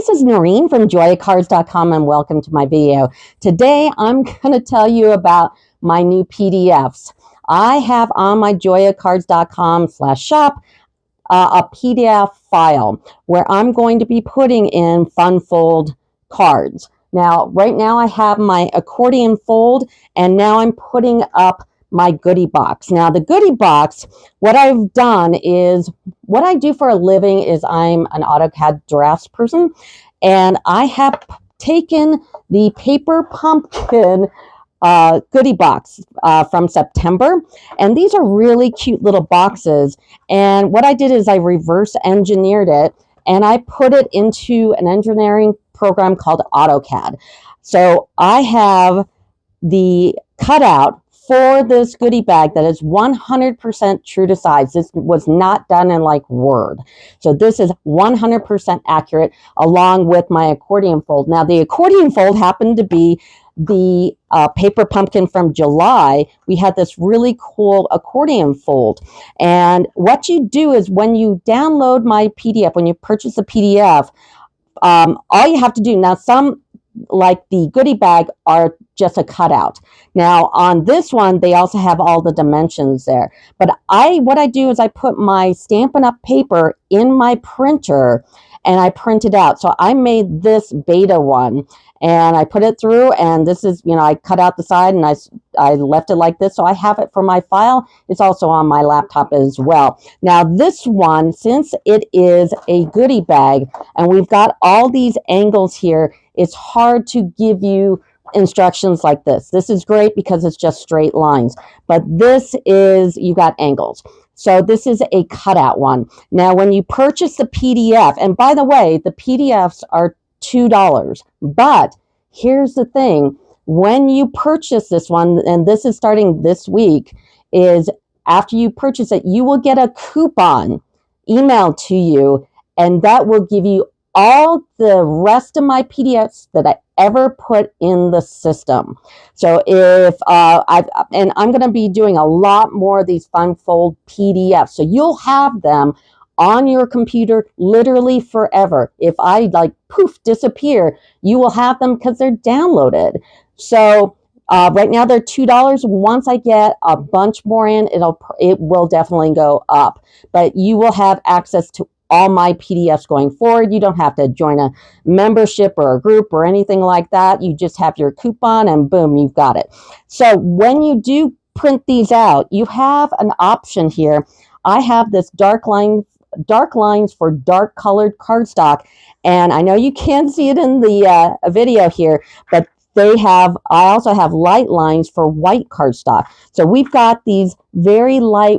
this is Noreen from joyacards.com and welcome to my video. Today I'm going to tell you about my new PDFs. I have on my joyacards.com/shop a PDF file where I'm going to be putting in fun fold cards. Now, right now I have my accordion fold, and now I'm putting up my goodie box. Now, the goodie box, what I've done is, what I do for a living is I'm an AutoCAD drafts person, and I have taken the Paper Pumpkin goodie box from September, and these are really cute little boxes. And what I did is I reverse engineered it, and I put it into an engineering program called AutoCAD. So I have the cutout for this goodie bag that is 100% true to size. This was not done in like Word. So this is 100% accurate, along with my accordion fold. Now, the accordion fold happened to be the paper pumpkin from July. We had this really cool accordion fold. And what you do is when you download my PDF, when you purchase a PDF, all you have to do, now some, like the goodie bag, are just a cutout. Now on this one, they also have all the dimensions there. But what I do is I put my Stampin' Up paper in my printer and I print it out. So I made this beta one and I put it through, and this is, you know, I cut out the side and I left it like this. So I have it for my file. It's also on my laptop as well. Now this one, since it is a goodie bag and we've got all these angles here, it's hard to give you instructions like this. This is great because it's just straight lines, but this is, you got angles. So this is a cutout one. Now, when you purchase the PDF, and by the way, the PDFs are $2, but here's the thing. When you purchase this one, and this is starting this week, is after you purchase it, you will get a coupon emailed to you, and that will give you all the rest of my PDFs that I ever put in the system. So if I'm going to be doing a lot more of these fun fold PDFs, so you'll have them on your computer literally forever. If I like poof disappear, you will have them because they're downloaded. So right now they're $2. Once I get a bunch more in, it will definitely go up. But you will have access to all my PDFs going forward. You don't have to join a membership or a group or anything like that. You just have your coupon and boom, you've got it. So when you do print these out, you have an option here. I have this dark lines for dark colored cardstock, and I know you can't see it in the video here, but I also have light lines for white cardstock. So we've got these very light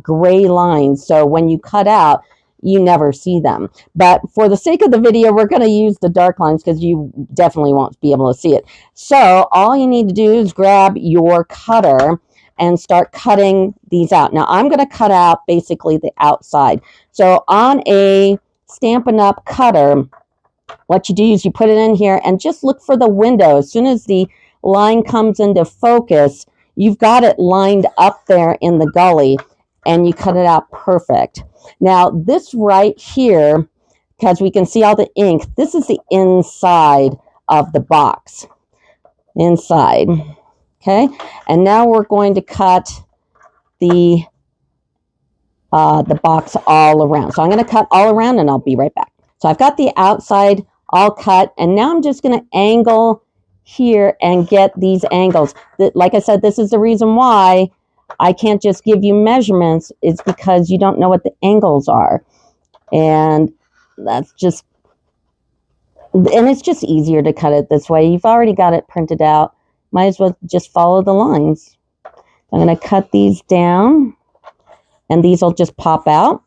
gray lines. So when you cut out, you never see them. But for the sake of the video, we're going to use the dark lines because you definitely won't be able to see it. So all you need to do is grab your cutter and start cutting these out. Now I'm going to cut out basically the outside. So on a Stampin' Up cutter, what you do is you put it in here and just look for the window. As soon as the line comes into focus, you've got it lined up there in the gully, and you cut it out perfect. Now this right here, because we can see all the ink, this is the inside of the box. Inside. Okay, and now we're going to cut the box all around. So I'm going to cut all around and I'll be right back. So I've got the outside all cut, and now I'm just going to angle here and get these angles. Like I said, this is the reason why I can't just give you measurements. It's because you don't know what the angles are. And that's just, and it's just easier to cut it this way. You've already got it printed out. Might as well just follow the lines. I'm going to cut these down, and these will just pop out.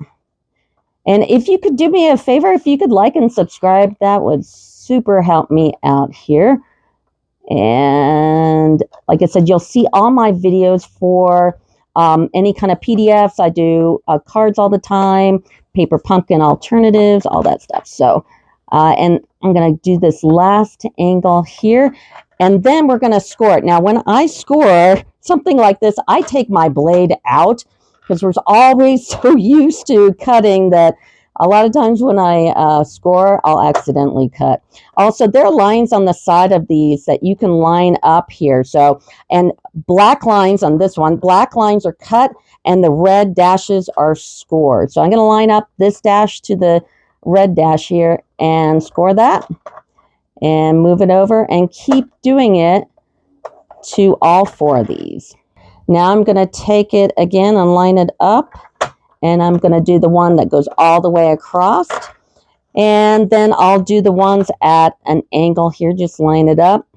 And if you could do me a favor, if you could like and subscribe, that would super help me out here. And like I said, you'll see all my videos for any kind of PDFs. I do cards all the time, paper pumpkin alternatives, all that stuff. So, and I'm going to do this last angle here, and then we're going to score it. Now, when I score something like this, I take my blade out because we're always so used to cutting that A lot of times when I score, I'll accidentally cut. Also, there are lines on the side of these that you can line up here. So, and black lines on this one, black lines are cut and the red dashes are scored. So I'm going to line up this dash to the red dash here and score that and move it over and keep doing it to all 4 of these. Now I'm going to take it again and line it up, and I'm going to do the one that goes all the way across, and then I'll do the ones at an angle here. Just line it up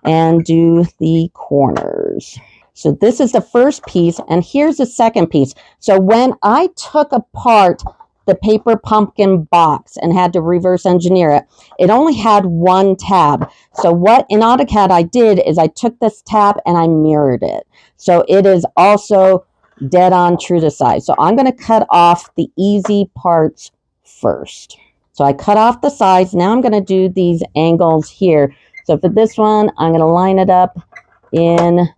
and do the corners. So this is the first piece, and here's the second piece. So when I took apart the paper pumpkin box and had to reverse engineer it, it only had 1 tab. So what in AutoCAD I did is I took this tab and I mirrored it. So it is also dead on true to size. So I'm going to cut off the easy parts first. So I cut off the sides. Now I'm going to do these angles here. So for this one, I'm going to line it up in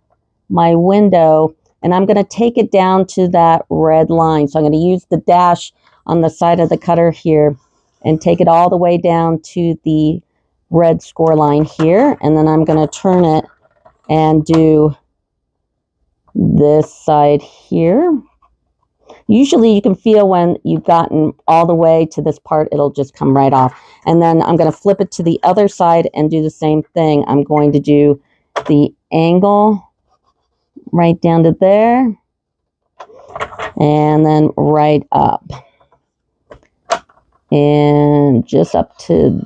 my window, and I'm going to take it down to that red line. So I'm going to use the dash on the side of the cutter here and take it all the way down to the red score line here. And then I'm going to turn it and do this side here. Usually you can feel when you've gotten all the way to this part, it'll just come right off. And then I'm going to flip it to the other side and do the same thing. I'm going to do the angle right down to there and then right up and just up to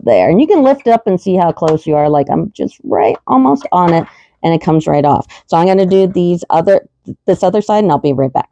there. And you can lift it up and see how close you are. Like I'm just right almost on it, and it comes right off. So I'm going to do this other side, and I'll be right back.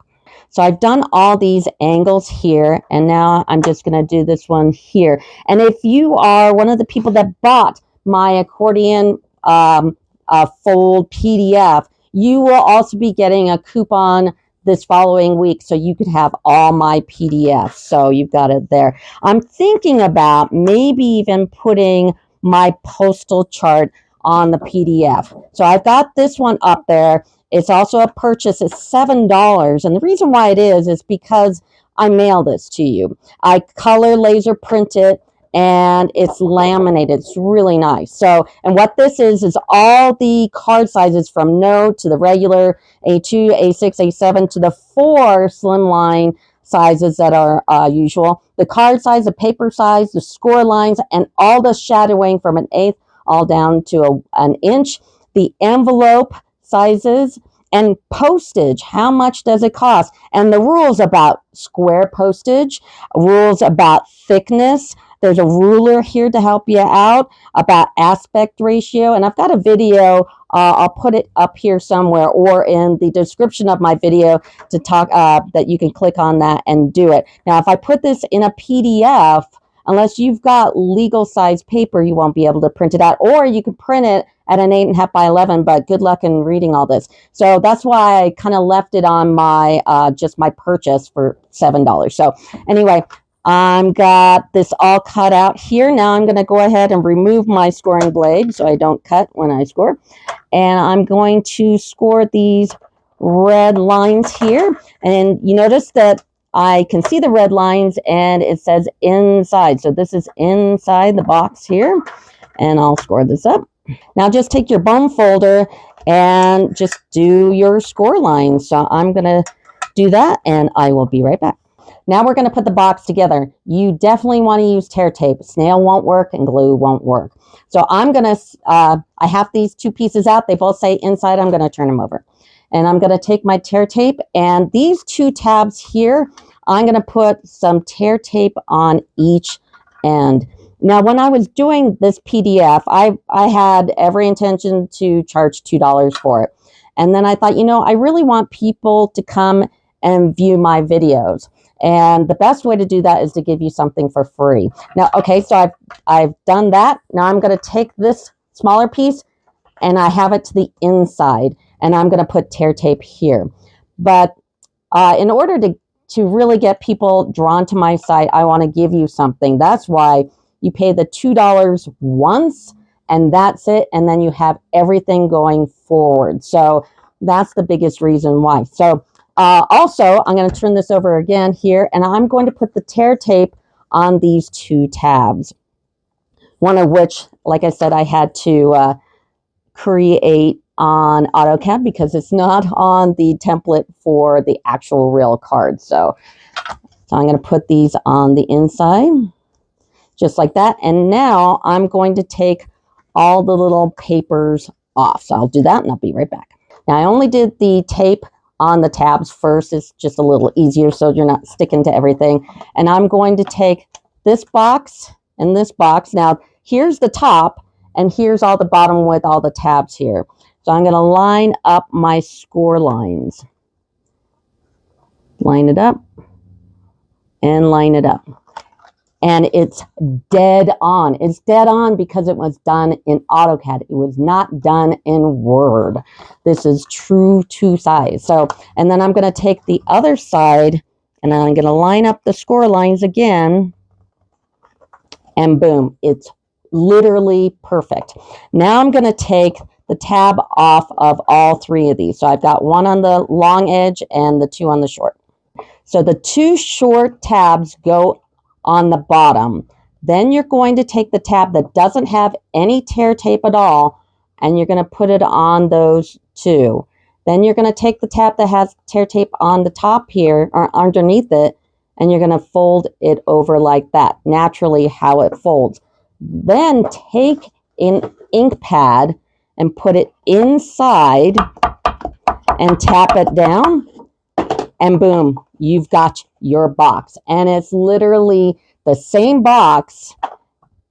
So I've done all these angles here, and now I'm just going to do this one here. And if you are one of the people that bought my accordion fold PDF, you will also be getting a coupon this following week, so you could have all my PDFs. So you've got it there. I'm thinking about maybe even putting my postal chart on the PDF. So I've got this one up there. It's also a purchase. It's $7. And the reason why it is because I mail this to you. I color laser print it, and it's laminated. It's really nice. So, and what this is all the card sizes from no to the regular A2, A6, A7 to the 4 slimline sizes that are usual. The card size, the paper size, the score lines, and all the shadowing from 1/8 all down to an inch. The envelope sizes and postage. How much does it cost? And the rules about square postage, rules about thickness. There's a ruler here to help you out about aspect ratio. And I've got a video, I'll put it up here somewhere or in the description of my video to talk, that you can click on that and do it. Now, if I put this in a PDF, unless you've got legal size paper, you won't be able to print it out. Or you can print it at an 8.5 by 11, but good luck in reading all this. So that's why I kind of left it on my, just my purchase for $7. So anyway, I've got this all cut out here. Now I'm going to go ahead and remove my scoring blade so I don't cut when I score. And I'm going to score these red lines here. And you notice that I can see the red lines and it says inside. So this is inside the box here. And I'll score this up. Now just take your bone folder and just do your score lines. So I'm going to do that and I will be right back. Now we're going to put the box together. You definitely want to use tear tape. Snail won't work and glue won't work. So I'm going to, I have these 2 pieces out. They both say inside. I'm going to turn them over. And I'm going to take my tear tape, and these 2 tabs here, I'm going to put some tear tape on each end. Now, when I was doing this PDF, I had every intention to charge $2 for it. And then I thought, you know, I really want people to come and view my videos. And the best way to do that is to give you something for free. Now, okay, so I've done that. Now I'm going to take this smaller piece and I have it to the inside, and I'm going to put tear tape here. But in order to really get people drawn to my site, I want to give you something. That's why you pay the $2 once, and that's it. And then you have everything going forward. So that's the biggest reason why. So Also, I'm going to turn this over again here, and I'm going to put the tear tape on these 2 tabs. One of which, like I said, I had to create on AutoCAD because it's not on the template for the actual real card. So I'm going to put these on the inside, just like that. And now I'm going to take all the little papers off. So I'll do that and I'll be right back. Now I only did the tape on the tabs first. It's just a little easier so you're not sticking to everything. And I'm going to take this box and this box. Now here's the top and here's all the bottom with all the tabs here. So I'm going to line up my score lines. Line it up and line it up. And it's dead on. It's dead on because it was done in AutoCAD. It was not done in Word. This is true to size. So, and then I'm going to take the other side and I'm going to line up the score lines again. And boom, it's literally perfect. Now I'm going to take the tab off of all 3 of these. So I've got 1 on the long edge and the 2 on the short. So the 2 short tabs go on the bottom. Then you're going to take the tab that doesn't have any tear tape at all, and you're going to put it on those 2. Then you're going to take the tab that has tear tape on the top here, or underneath it, and you're going to fold it over like that, naturally how it folds. Then take an ink pad and put it inside and tap it down, and boom, you've got your box. And it's literally the same box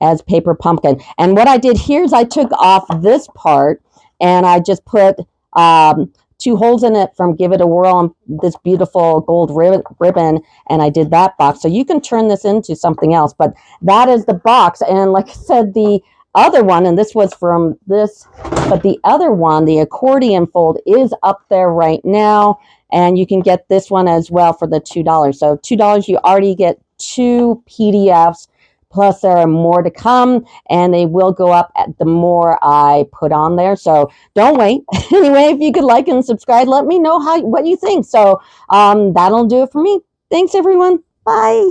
as Paper Pumpkin. And what I did here is I took off this part and I just put 2 holes in it from Give It a Whirl on this beautiful gold ribbon, and I did that box. So you can turn this into something else, but that is the box. And like I said, the other one, and this was from this, but the other one, the accordion fold, is up there right now, and you can get this one as well for the $2. So $2, you already get 2 PDFs, plus there are more to come, and they will go up at the more I put on there. So don't wait. Anyway, if you could like and subscribe, let me know what you think. So that'll do it for me. Thanks, everyone. Bye.